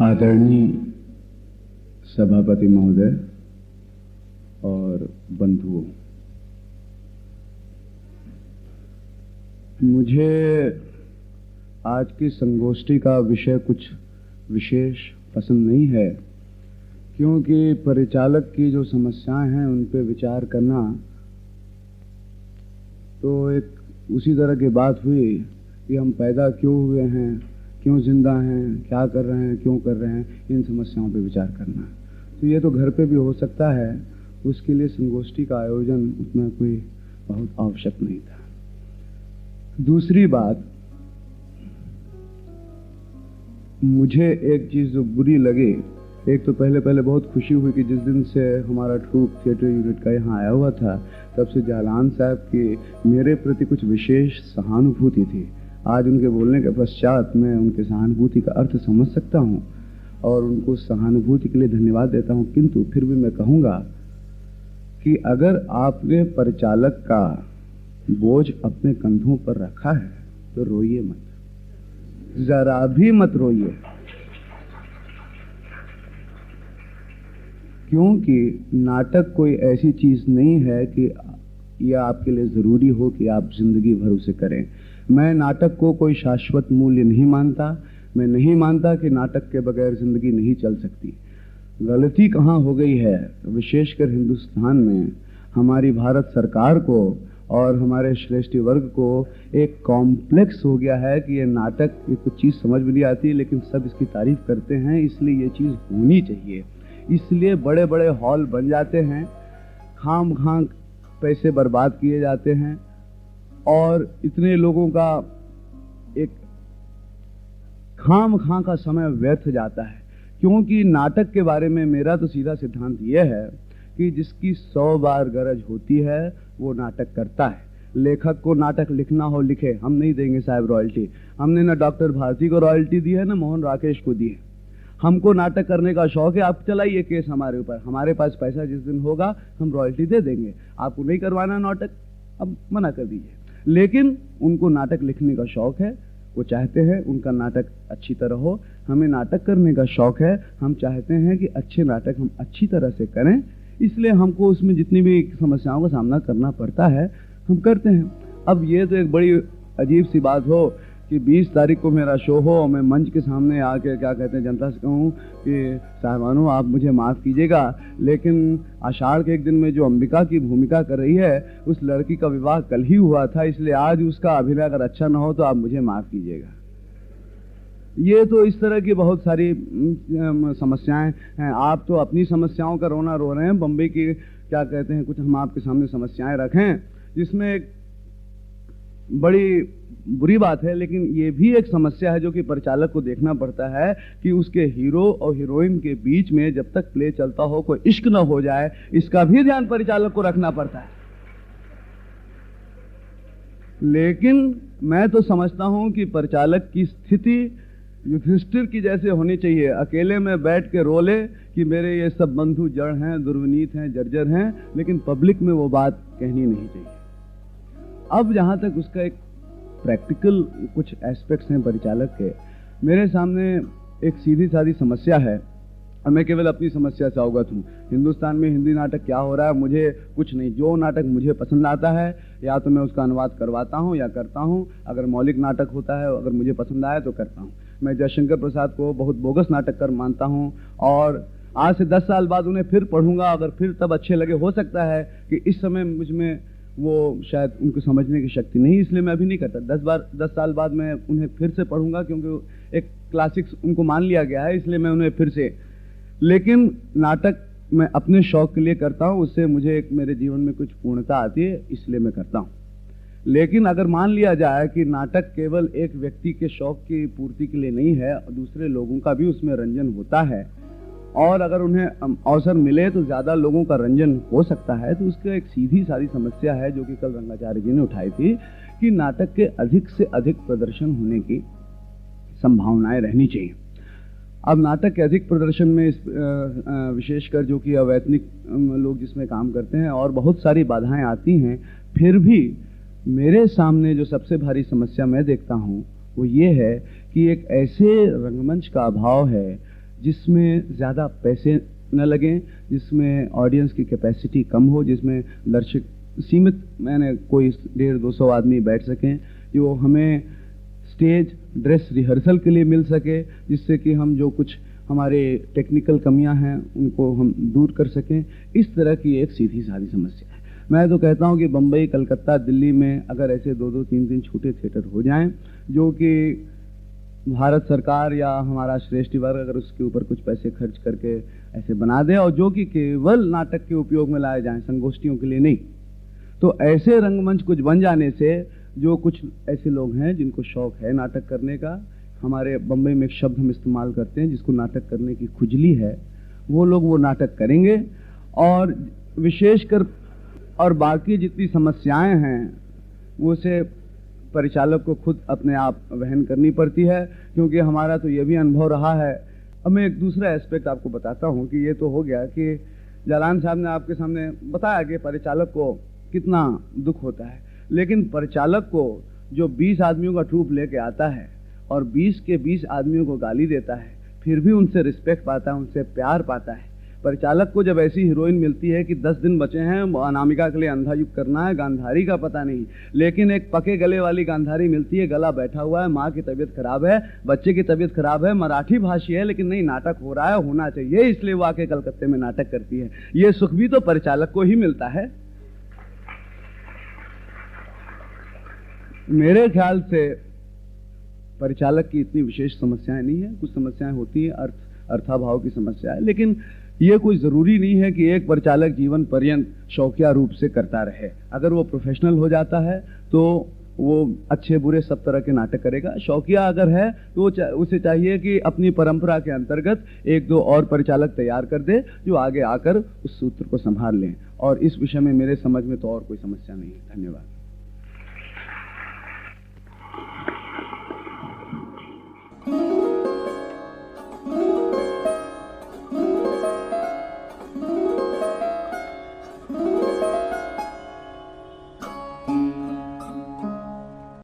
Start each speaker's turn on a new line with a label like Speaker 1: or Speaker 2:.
Speaker 1: आदरणीय सभापति महोदय और बंधुओं, मुझे आज की संगोष्ठी का विषय कुछ विशेष पसंद नहीं है, क्योंकि परिचालक की जो समस्याएं हैं उन पे विचार करना तो एक उसी तरह की बात हुई कि हम पैदा क्यों हुए हैं, क्यों जिंदा हैं, क्या कर रहे हैं, क्यों कर रहे हैं, इन समस्याओं पे विचार करना। तो ये तो घर पे भी हो सकता है, उसके लिए संगोष्ठी का आयोजन उतना कोई बहुत आवश्यक नहीं था। दूसरी बात, मुझे एक चीज़ जो बुरी लगी, एक तो पहले बहुत खुशी हुई कि जिस दिन से हमारा ट्रूप थिएटर यूनिट का यहाँ आया हुआ था तब से जालान साहब की मेरे प्रति कुछ विशेष सहानुभूति थी। आज उनके बोलने के पश्चात मैं उनके सहानुभूति का अर्थ समझ सकता हूँ और उनको सहानुभूति के लिए धन्यवाद देता हूँ, किंतु फिर भी मैं कहूँगा कि अगर आपने परिचालक का बोझ अपने कंधों पर रखा है तो रोइए मत, जरा भी मत रोइए, क्योंकि नाटक कोई ऐसी चीज नहीं है कि यह आपके लिए जरूरी हो कि आप जिंदगी भर उसे करें। मैं नाटक को कोई शाश्वत मूल्य नहीं मानता। मैं नहीं मानता कि नाटक के बगैर जिंदगी नहीं चल सकती। गलती कहाँ हो गई है, विशेषकर हिंदुस्तान में हमारी भारत सरकार को और हमारे श्रेष्ठी वर्ग को एक कॉम्प्लेक्स हो गया है कि ये नाटक ये कुछ चीज़ समझ में नहीं आती, लेकिन सब इसकी तारीफ करते हैं, इसलिए ये चीज़ होनी चाहिए। इसलिए बड़े बड़े हॉल बन जाते हैं, खाम खां पैसे बर्बाद किए जाते हैं और इतने लोगों का एक खाम खां का समय व्यर्थ जाता है। क्योंकि नाटक के बारे में मेरा तो सीधा सिद्धांत यह है कि जिसकी 100 बार गरज होती है वो नाटक करता है। लेखक को नाटक लिखना हो लिखे, हम नहीं देंगे साहब रॉयल्टी। हमने ना डॉक्टर भारती को रॉयल्टी दी है, ना मोहन राकेश को दी है। हमको नाटक करने का शौक है, आप चलाइए केस हमारे ऊपर, हमारे पास पैसा जिस दिन होगा हम रॉयल्टी दे देंगे। आपको नहीं करवाना नाटक, अब मना कर दीजिए। लेकिन उनको नाटक लिखने का शौक है, वो चाहते हैं उनका नाटक अच्छी तरह हो। हमें नाटक करने का शौक है, हम चाहते हैं कि अच्छे नाटक हम अच्छी तरह से करें, इसलिए हमको उसमें जितनी भी समस्याओं का सामना करना पड़ता है हम करते हैं। अब ये तो एक बड़ी अजीब सी बात हो कि 20 तारीख को मेरा शो हो और मैं मंच के सामने आके क्या कहते हैं जनता से कहूँ कि साहबानों आप मुझे माफ़ कीजिएगा, लेकिन आषाढ़ के एक दिन में जो अंबिका की भूमिका कर रही है उस लड़की का विवाह कल ही हुआ था, इसलिए आज उसका अभिनय अगर अच्छा ना हो तो आप मुझे माफ़ कीजिएगा। ये तो इस तरह की बहुत सारी समस्याएं हैं। आप तो अपनी समस्याओं का रोना रो रहे हैं, बम्बई की क्या कहते हैं कुछ हम आपके सामने समस्याएं रखें, जिसमें एक बड़ी बुरी बात है, लेकिन ये भी एक समस्या है जो कि परिचालक को देखना पड़ता है कि उसके हीरो और हीरोइन के बीच में जब तक प्ले चलता हो कोई इश्क न हो जाए, इसका भी ध्यान परिचालक को रखना पड़ता है। लेकिन मैं तो समझता हूं कि परिचालक की स्थिति युधिष्ठिर की जैसे होनी चाहिए, अकेले में बैठ के रोले कि मेरे ये सब बंधु जड़ हैं, दुर्विनीत हैं, जर्जर हैं, लेकिन पब्लिक में वो बात कहनी नहीं चाहिए। अब जहां तक उसका एक प्रैक्टिकल कुछ एस्पेक्ट्स हैं परिचालक के, मेरे सामने एक सीधी सादी समस्या है और मैं केवल अपनी समस्या से अवगत हूँ। हिंदुस्तान में हिंदी नाटक क्या हो रहा है मुझे कुछ नहीं, जो नाटक मुझे पसंद आता है या तो मैं उसका अनुवाद करवाता हूँ या करता हूँ। अगर मौलिक नाटक होता है, अगर मुझे पसंद आया तो करता हूँ। मैं जयशंकर प्रसाद को बहुत बोगस नाटक कर मानता हूँ और आज से 10 साल बाद उन्हें फिर पढ़ूंगा, अगर फिर तब अच्छे लगे, हो सकता है कि इस समय मुझ में वो शायद उनको समझने की शक्ति नहीं, इसलिए मैं अभी नहीं करता। 10 साल बाद मैं उन्हें फिर से पढ़ूंगा, क्योंकि एक क्लासिक्स उनको मान लिया गया है, इसलिए मैं उन्हें फिर से। लेकिन नाटक मैं अपने शौक के लिए करता हूँ, उससे मुझे एक मेरे जीवन में कुछ पूर्णता आती है, इसलिए मैं करता हूँ। लेकिन अगर मान लिया जाए कि नाटक केवल एक व्यक्ति के शौक की पूर्ति के लिए नहीं है, दूसरे लोगों का भी उसमें रंजन होता है और अगर उन्हें अवसर मिले तो ज़्यादा लोगों का रंजन हो सकता है, तो उसका एक सीधी सारी समस्या है जो कि कल रंगाचार्य जी ने उठाई थी कि नाटक के अधिक से अधिक प्रदर्शन होने की संभावनाएं रहनी चाहिए। अब नाटक के अधिक प्रदर्शन में विशेषकर जो कि अवैतनिक लोग जिसमें काम करते हैं और बहुत सारी बाधाएं आती हैं, फिर भी मेरे सामने जो सबसे भारी समस्या मैं देखता हूँ वो ये है कि एक ऐसे रंगमंच का अभाव है जिसमें ज़्यादा पैसे न लगें, जिसमें ऑडियंस की कैपेसिटी कम हो, जिसमें दर्शक सीमित मैंने कोई 150-200 आदमी बैठ सकें, जो हमें स्टेज ड्रेस रिहर्सल के लिए मिल सके, जिससे कि हम जो कुछ हमारे टेक्निकल कमियां हैं उनको हम दूर कर सकें। इस तरह की एक सीधी सादी समस्या है। मैं तो कहता हूं कि बम्बई, कलकत्ता, दिल्ली में अगर ऐसे 2-2, 3-3 छोटे थिएटर हो जाएं, जो कि भारत सरकार या हमारा श्रेष्ठ वर्ग अगर उसके ऊपर कुछ पैसे खर्च करके ऐसे बना दे, और जो कि केवल नाटक के उपयोग में लाए जाएं, संगोष्ठियों के लिए नहीं, तो ऐसे रंगमंच कुछ बन जाने से जो कुछ ऐसे लोग हैं जिनको शौक है नाटक करने का, हमारे बम्बई में एक शब्द हम इस्तेमाल करते हैं जिसको नाटक करने की खुजली है, वो लोग वो नाटक करेंगे। और विशेषकर और बाकी जितनी समस्याएं हैं वो से परिचालक को खुद अपने आप वहन करनी पड़ती है, क्योंकि हमारा तो ये भी अनुभव रहा है। अब मैं एक दूसरा एस्पेक्ट आपको बताता हूँ कि ये तो हो गया कि जालान साहब ने आपके सामने बताया कि परिचालक को कितना दुख होता है, लेकिन परिचालक को जो 20 आदमियों का ट्रूप लेके आता है और 20 के 20 आदमियों को गाली देता है, फिर भी उनसे रिस्पेक्ट पाता है, उनसे प्यार पाता है। परिचालक को जब ऐसी हीरोइन मिलती है कि 10 दिन बचे हैं, अनामिका के लिए अंधा युग करना है, गांधारी का पता नहीं, लेकिन एक पके गले वाली गांधारी मिलती है, गला बैठा हुआ है, माँ की तबीयत खराब है, बच्चे की तबीयत खराब है, मराठी भाषी है, लेकिन नहीं, नाटक हो रहा है, होना चाहिए, इसलिए वो आके कलकत्ते में नाटक करती है। ये सुख भी तो परिचालक को ही मिलता है। मेरे ख्याल से परिचालक की इतनी विशेष समस्याएं नहीं है, कुछ समस्याएं होती है, अर्थाभाव की समस्या है, लेकिन ये कोई ज़रूरी नहीं है कि एक परिचालक जीवन पर्यंत शौकिया रूप से करता रहे। अगर वो प्रोफेशनल हो जाता है तो वो अच्छे बुरे सब तरह के नाटक करेगा। शौकिया अगर है तो उसे चाहिए कि अपनी परंपरा के अंतर्गत 1-2 और परिचालक तैयार कर दे जो आगे आकर उस सूत्र को संभाल लें। और इस विषय में मेरे समझ में तो और कोई समस्या नहीं है। धन्यवाद।